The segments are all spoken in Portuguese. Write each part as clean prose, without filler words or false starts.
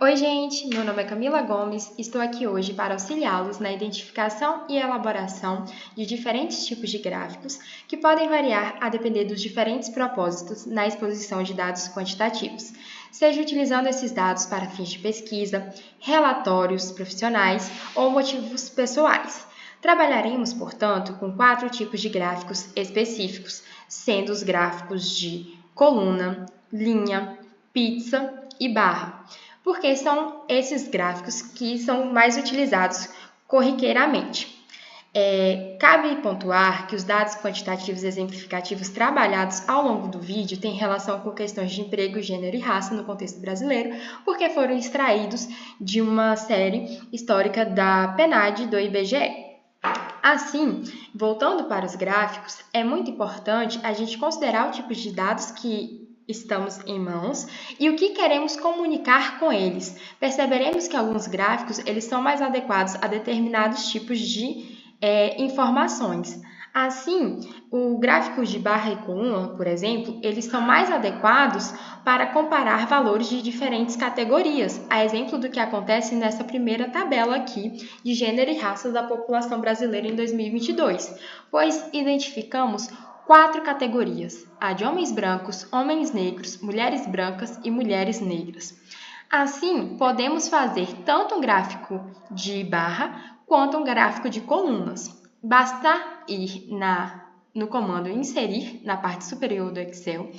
Oi, gente! Meu nome é Camila Gomes. Estou aqui hoje para auxiliá-los na identificação e elaboração de diferentes tipos de gráficos que podem variar a depender dos diferentes propósitos na exposição de dados quantitativos, seja utilizando esses dados para fins de pesquisa, relatórios profissionais ou motivos pessoais. Trabalharemos, portanto, com 4 tipos de gráficos específicos, sendo os gráficos de coluna, linha, pizza e barra, porque são esses gráficos que são mais utilizados corriqueiramente. Cabe pontuar que os dados quantitativos exemplificativos trabalhados ao longo do vídeo têm relação com questões de emprego, gênero e raça no contexto brasileiro, porque foram extraídos de uma série histórica da PNAD do IBGE. Assim, voltando para os gráficos, é muito importante a gente considerar o tipo de dados que estamos em mãos e o que queremos comunicar com eles. Perceberemos que alguns gráficos eles são mais adequados a determinados tipos de informações. Assim, o gráfico de barra e coluna, por exemplo, eles são mais adequados para comparar valores de diferentes categorias, a exemplo do que acontece nessa primeira tabela aqui de gênero e raça da população brasileira em 2022, pois identificamos 4 categorias: a de homens brancos, homens negros, mulheres brancas e mulheres negras. Assim, podemos fazer tanto um gráfico de barra quanto um gráfico de colunas. Basta ir no comando inserir, na parte superior do Excel.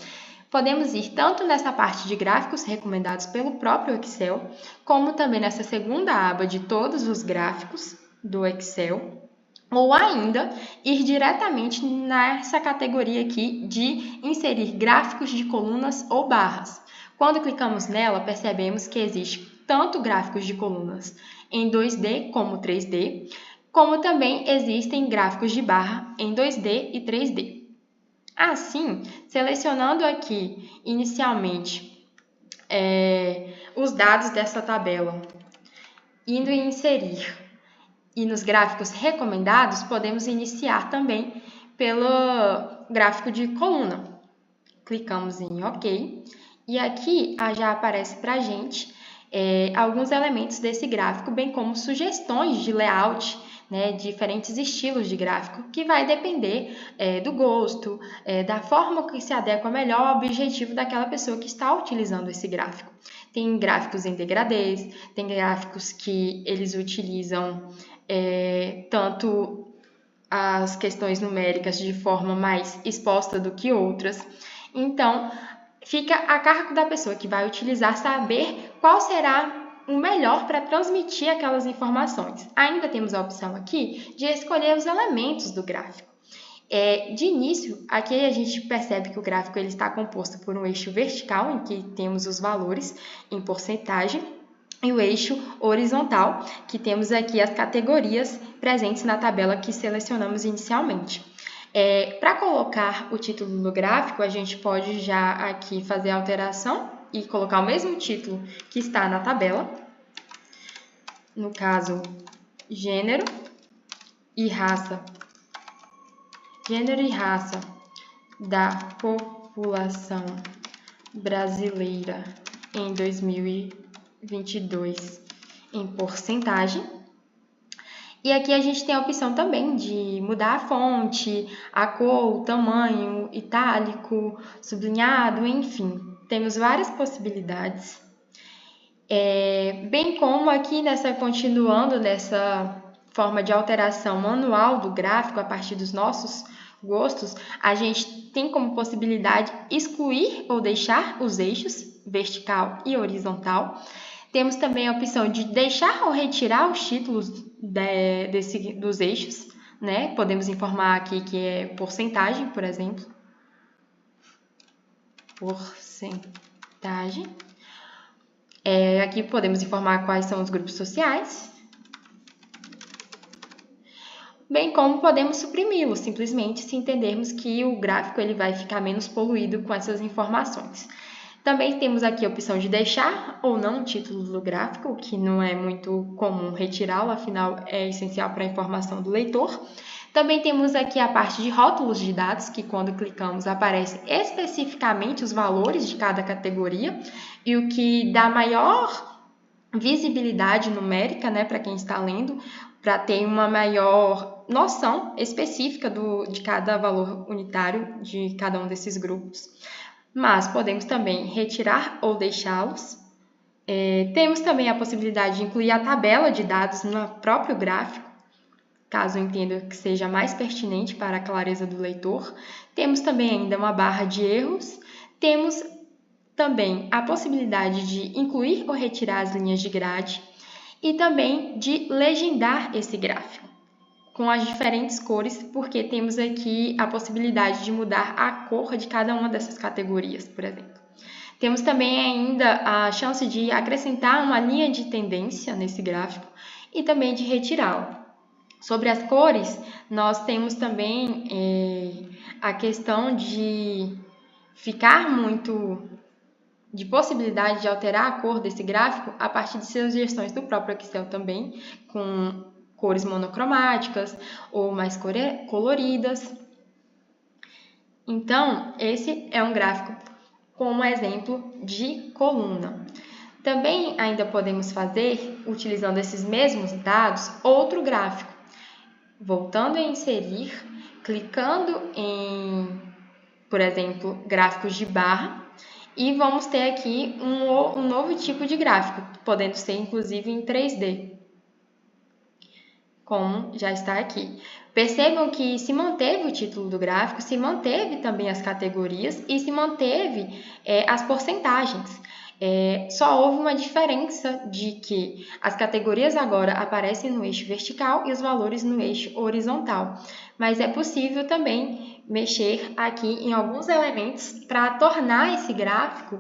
Podemos ir tanto nessa parte de gráficos recomendados pelo próprio Excel, como também nessa segunda aba de todos os gráficos do Excel, ou ainda ir diretamente nessa categoria aqui de inserir gráficos de colunas ou barras. Quando clicamos nela, percebemos que existe tanto gráficos de colunas em 2D como 3D, como também existem gráficos de barra em 2D e 3D. Assim, selecionando aqui inicialmente os dados dessa tabela, indo em inserir e nos gráficos recomendados, podemos iniciar também pelo gráfico de coluna. Clicamos em OK e aqui já aparece para a gente alguns elementos desse gráfico, bem como sugestões de layout, diferentes estilos de gráfico, que vai depender do gosto, da forma que se adequa melhor ao objetivo daquela pessoa que está utilizando esse gráfico. Tem gráficos em degradês, tem gráficos que eles utilizam tanto as questões numéricas de forma mais exposta do que outras. Então, fica a cargo da pessoa que vai utilizar saber qual será o melhor para transmitir aquelas informações. Ainda temos a opção aqui de escolher os elementos do gráfico. De início, aqui a gente percebe que o gráfico ele está composto por um eixo vertical, em que temos os valores em porcentagem, e o eixo horizontal, que temos aqui as categorias presentes na tabela que selecionamos inicialmente. Para colocar o título do gráfico, a gente pode já aqui fazer a alteração e colocar o mesmo título que está na tabela. No caso, gênero e raça. Gênero e raça da população brasileira em 2022 em porcentagem. E aqui a gente tem a opção também de mudar a fonte, a cor, o tamanho, itálico, sublinhado, enfim. Temos várias possibilidades. Bem como aqui continuando nessa forma de alteração manual do gráfico a partir dos nossos gostos, a gente tem como possibilidade excluir ou deixar os eixos vertical e horizontal. Temos também a opção de deixar ou retirar os títulos dos eixos, Podemos informar aqui que é porcentagem, por exemplo. Porcentagem. Aqui podemos informar quais são os grupos sociais. Bem como podemos suprimi-lo, simplesmente se entendermos que o gráfico ele vai ficar menos poluído com essas informações. Também temos aqui a opção de deixar ou não o título do gráfico, que não é muito comum retirá-lo, afinal é essencial para a informação do leitor. Também temos aqui a parte de rótulos de dados, que quando clicamos aparece especificamente os valores de cada categoria e o que dá maior visibilidade numérica, né, para quem está lendo, para ter uma maior noção específica de cada valor unitário de cada um desses grupos. Mas podemos também retirar ou deixá-los. Temos também a possibilidade de incluir a tabela de dados no próprio gráfico, caso entenda que seja mais pertinente para a clareza do leitor. Temos também ainda uma barra de erros. Temos também a possibilidade de incluir ou retirar as linhas de grade e também de legendar esse gráfico com as diferentes cores, porque temos aqui a possibilidade de mudar a cor de cada uma dessas categorias, por exemplo. Temos também ainda a chance de acrescentar uma linha de tendência nesse gráfico e também de retirá-la. Sobre as cores, nós temos também a questão de de possibilidade de alterar a cor desse gráfico a partir de sugestões do próprio Excel também, com cores monocromáticas ou mais coloridas. Então, esse é um gráfico com um exemplo de coluna. Também ainda podemos fazer, utilizando esses mesmos dados, outro gráfico. Voltando a inserir, clicando em, por exemplo, gráficos de barra, e vamos ter aqui um novo tipo de gráfico, podendo ser inclusive em 3D, como já está aqui. Percebam que se manteve o título do gráfico, se manteve também as categorias e se manteve as porcentagens. Só houve uma diferença de que as categorias agora aparecem no eixo vertical e os valores no eixo horizontal. Mas é possível também mexer aqui em alguns elementos para tornar esse gráfico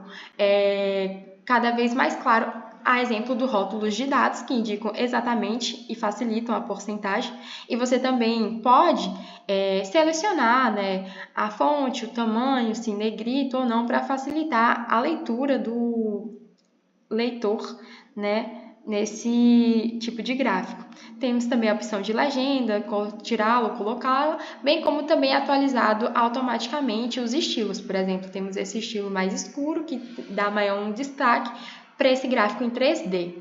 cada vez mais claro, a exemplo do rótulos de dados, que indicam exatamente e facilitam a porcentagem. E você também pode selecionar, né, a fonte, o tamanho, se negrito ou não, para facilitar a leitura do leitor, né, nesse tipo de gráfico. Temos também a opção de legenda, tirá-la ou colocá-la, bem como também atualizado automaticamente os estilos. Por exemplo, temos esse estilo mais escuro, que dá maior um destaque para esse gráfico em 3D.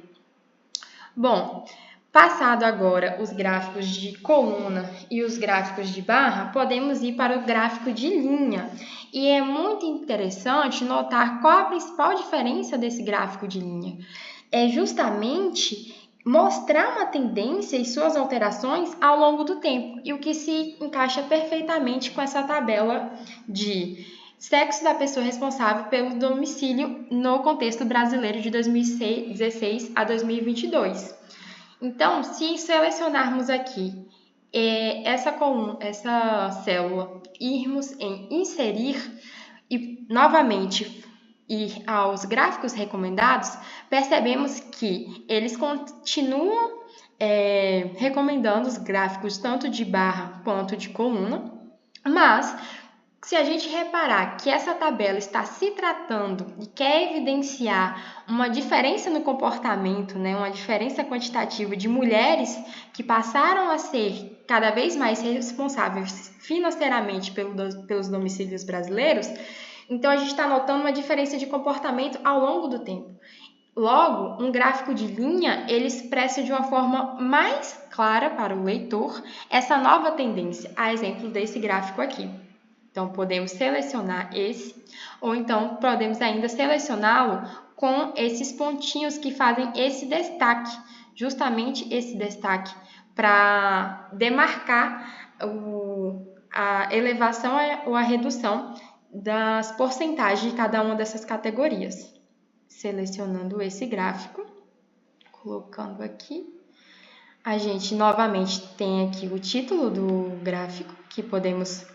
Bom, passado agora os gráficos de coluna e os gráficos de barra, podemos ir para o gráfico de linha. E é muito interessante notar qual a principal diferença desse gráfico de linha. É justamente mostrar uma tendência e suas alterações ao longo do tempo, e o que se encaixa perfeitamente com essa tabela de sexo da pessoa responsável pelo domicílio no contexto brasileiro de 2016 a 2022. Então, se selecionarmos aqui essa célula, irmos em inserir e novamente ir aos gráficos recomendados, percebemos que eles continuam recomendando os gráficos tanto de barra quanto de coluna, mas se a gente reparar que essa tabela está se tratando e quer evidenciar uma diferença no comportamento, né, uma diferença quantitativa de mulheres que passaram a ser cada vez mais responsáveis financeiramente pelos domicílios brasileiros, então a gente está notando uma diferença de comportamento ao longo do tempo. Logo, um gráfico de linha, ele expressa de uma forma mais clara para o leitor essa nova tendência, a exemplo desse gráfico aqui. Então, podemos selecionar esse, ou então podemos ainda selecioná-lo com esses pontinhos que fazem esse destaque, justamente esse destaque, para demarcar a elevação ou a redução das porcentagens de cada uma dessas categorias. Selecionando esse gráfico, colocando aqui, a gente novamente tem aqui o título do gráfico, que podemos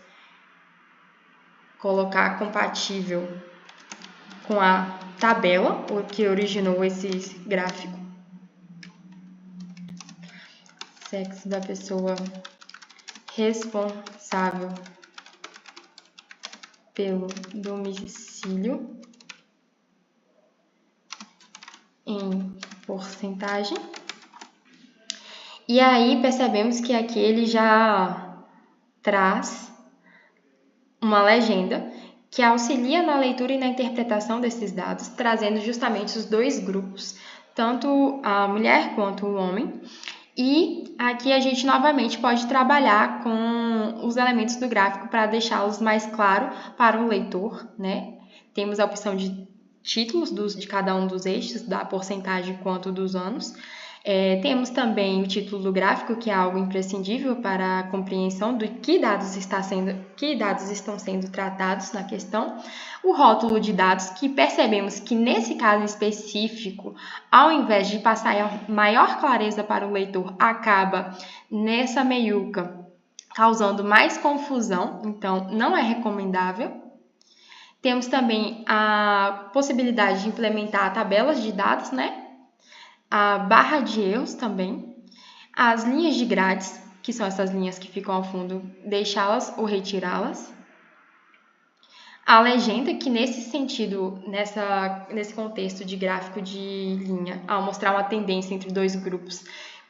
colocar compatível com a tabela, o que originou esse gráfico. Sexo da pessoa responsável pelo domicílio em porcentagem. E aí percebemos que aqui ele já traz uma legenda que auxilia na leitura e na interpretação desses dados, trazendo justamente os dois grupos, tanto a mulher quanto o homem. E aqui a gente novamente pode trabalhar com os elementos do gráfico para deixá-los mais claros para o leitor, né? Temos a opção de títulos de cada um dos eixos, da porcentagem quanto dos anos. Temos também o título do gráfico, que é algo imprescindível para a compreensão de que dados estão sendo tratados na questão. O rótulo de dados, que percebemos que nesse caso específico, ao invés de passar maior clareza para o leitor, acaba nessa meiuca causando mais confusão, então não é recomendável. Temos também a possibilidade de implementar tabelas de dados, né? A barra de erros também, as linhas de grades, que são essas linhas que ficam ao fundo, deixá-las ou retirá-las. A legenda, que nesse sentido, nesse contexto de gráfico de linha, ao mostrar uma tendência entre dois grupos,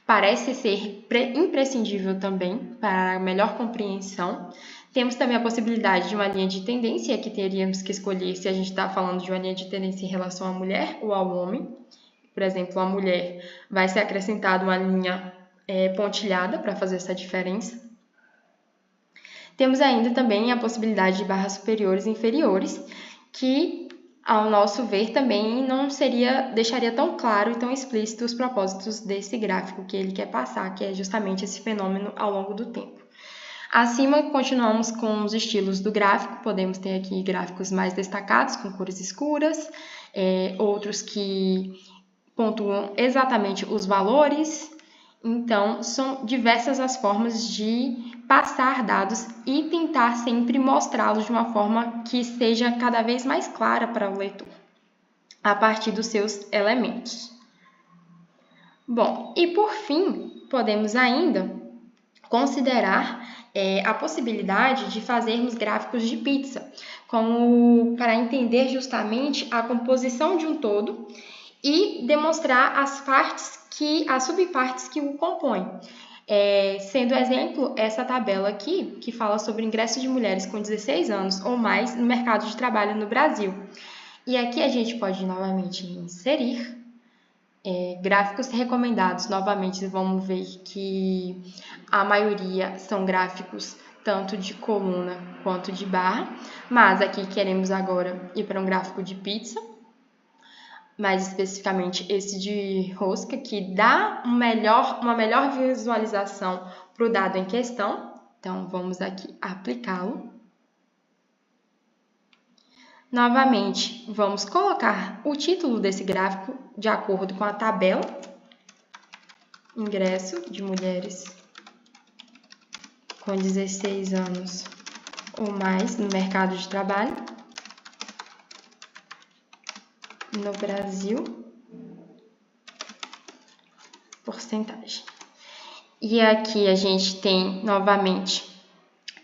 parece ser imprescindível também para a melhor compreensão. Temos também a possibilidade de uma linha de tendência, que teríamos que escolher se a gente está falando de uma linha de tendência em relação à mulher ou ao homem. Por exemplo, a mulher vai ser acrescentada uma linha pontilhada para fazer essa diferença. Temos ainda também a possibilidade de barras superiores e inferiores, que, ao nosso ver, também não deixaria tão claro e tão explícito os propósitos desse gráfico que ele quer passar, que é justamente esse fenômeno ao longo do tempo. Acima, continuamos com os estilos do gráfico. Podemos ter aqui gráficos mais destacados, com cores escuras, outros que pontuam exatamente os valores. Então, são diversas as formas de passar dados e tentar sempre mostrá-los de uma forma que seja cada vez mais clara para o leitor, a partir dos seus elementos. Bom, e por fim, podemos ainda considerar a possibilidade de fazermos gráficos de pizza, como para entender justamente a composição de um todo e demonstrar as subpartes que o compõem. Sendo exemplo, essa tabela aqui, que fala sobre o ingresso de mulheres com 16 anos ou mais no mercado de trabalho no Brasil. E aqui a gente pode novamente inserir gráficos recomendados. Novamente, vamos ver que a maioria são gráficos tanto de coluna quanto de barra, mas aqui queremos agora ir para um gráfico de pizza, mais especificamente esse de rosca, que dá uma melhor visualização para o dado em questão. Então, vamos aqui aplicá-lo. Novamente, vamos colocar o título desse gráfico de acordo com a tabela. Ingresso de mulheres com 16 anos ou mais no mercado de trabalho no Brasil, porcentagem. E aqui a gente tem novamente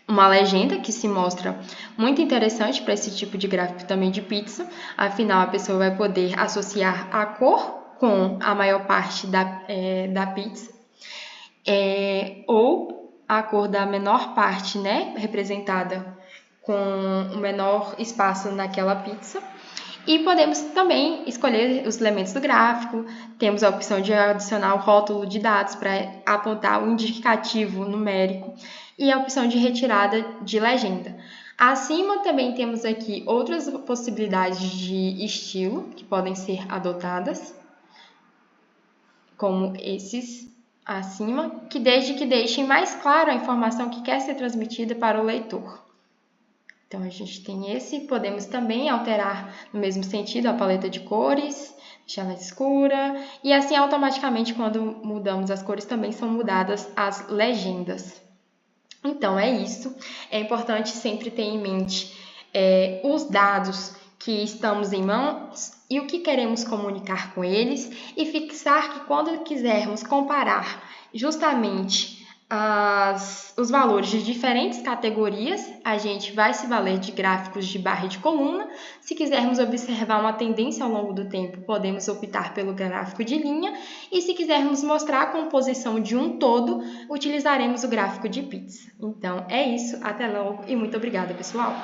uma legenda que se mostra muito interessante para esse tipo de gráfico também de pizza. Afinal, a pessoa vai poder associar a cor com a maior parte da pizza, ou a cor da menor parte, né, representada com o menor espaço naquela pizza. E podemos também escolher os elementos do gráfico. Temos a opção de adicionar o rótulo de dados para apontar o indicativo numérico e a opção de retirada de legenda. Acima também temos aqui outras possibilidades de estilo que podem ser adotadas, como esses acima, que desde que deixem mais clara a informação que quer ser transmitida para o leitor. Então, a gente tem esse. Podemos também alterar no mesmo sentido a paleta de cores, deixar mais escura. E assim, automaticamente, quando mudamos as cores, também são mudadas as legendas. Então, é isso. É importante sempre ter em mente os dados que estamos em mãos e o que queremos comunicar com eles. E fixar que quando quisermos comparar justamente os valores de diferentes categorias, a gente vai se valer de gráficos de barra e de coluna. Se quisermos observar uma tendência ao longo do tempo, podemos optar pelo gráfico de linha. E se quisermos mostrar a composição de um todo, utilizaremos o gráfico de pizza. Então, é isso. Até logo e muito obrigada, pessoal!